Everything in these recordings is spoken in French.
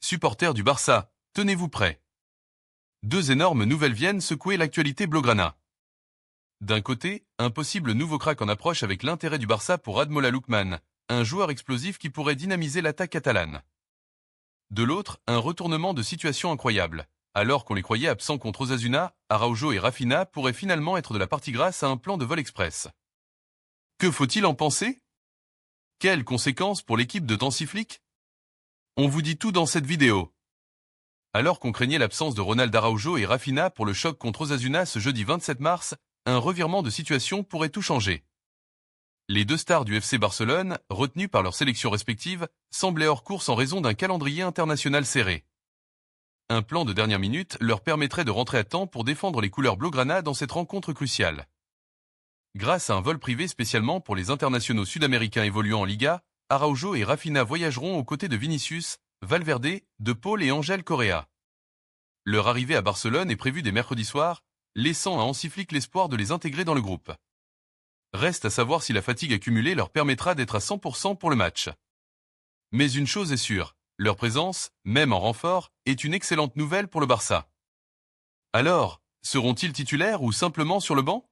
Supporters du Barça, tenez-vous prêts. Deux énormes nouvelles viennent secouer l'actualité blaugrana. D'un côté, un possible nouveau crack en approche avec l'intérêt du Barça pour Ademola Lookman, un joueur explosif qui pourrait dynamiser l'attaque catalane. De l'autre, un retournement de situation incroyable. Alors qu'on les croyait absents contre Osasuna, Araujo et Rafinha pourraient finalement être de la partie grâce à un plan de vol express. Que faut-il en penser? Quelles conséquences pour l'équipe de Hansi Flick? On vous dit tout dans cette vidéo. Alors qu'on craignait l'absence de Ronald Araujo et Rafinha pour le choc contre Osasuna ce jeudi 27 mars, un revirement de situation pourrait tout changer. Les deux stars du FC Barcelone, retenues par leurs sélections respectives, semblaient hors course en raison d'un calendrier international serré. Un plan de dernière minute leur permettrait de rentrer à temps pour défendre les couleurs blaugrana dans cette rencontre cruciale. Grâce à un vol privé spécialement pour les internationaux sud-américains évoluant en Liga, Araujo et Rafinha voyageront aux côtés de Vinicius, Valverde, De Paul et Ángel Correa. Leur arrivée à Barcelone est prévue dès mercredi soir, laissant à Hansi Flick l'espoir de les intégrer dans le groupe. Reste à savoir si la fatigue accumulée leur permettra d'être à 100% pour le match. Mais une chose est sûre, leur présence, même en renfort, est une excellente nouvelle pour le Barça. Alors, seront-ils titulaires ou simplement sur le banc?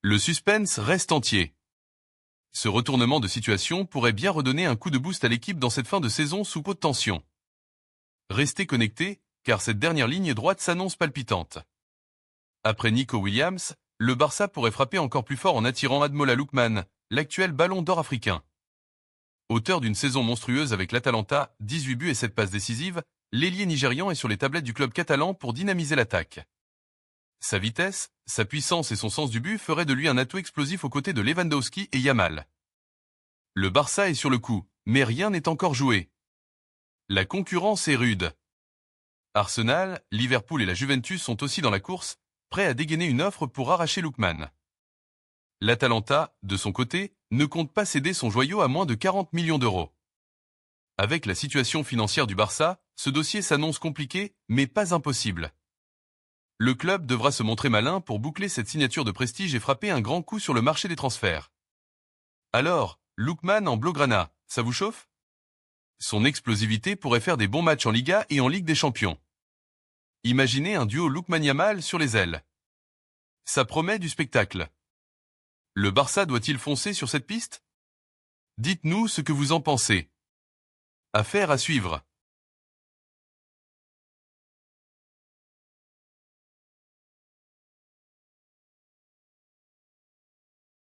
Le suspense reste entier. Ce retournement de situation pourrait bien redonner un coup de boost à l'équipe dans cette fin de saison sous haute tension. Restez connectés, car cette dernière ligne droite s'annonce palpitante. Après Nico Williams, le Barça pourrait frapper encore plus fort en attirant Ademola Lookman, l'actuel ballon d'or africain. Auteur d'une saison monstrueuse avec l'Atalanta, 18 buts et 7 passes décisives, l'ailier nigérian est sur les tablettes du club catalan pour dynamiser l'attaque. Sa vitesse, sa puissance et son sens du but feraient de lui un atout explosif aux côtés de Lewandowski et Yamal. Le Barça est sur le coup, mais rien n'est encore joué. La concurrence est rude. Arsenal, Liverpool et la Juventus sont aussi dans la course, prêts à dégainer une offre pour arracher Lookman. L'Atalanta, de son côté, ne compte pas céder son joyau à moins de 40 millions d'euros. Avec la situation financière du Barça, ce dossier s'annonce compliqué, mais pas impossible. Le club devra se montrer malin pour boucler cette signature de prestige et frapper un grand coup sur le marché des transferts. Alors, Lookman en blaugrana, ça vous chauffe? Son explosivité pourrait faire des bons matchs en Liga et en Ligue des Champions. Imaginez un duo Lookman-Yamal sur les ailes. Ça promet du spectacle. Le Barça doit-il foncer sur cette piste? Dites-nous ce que vous en pensez. Affaire à suivre.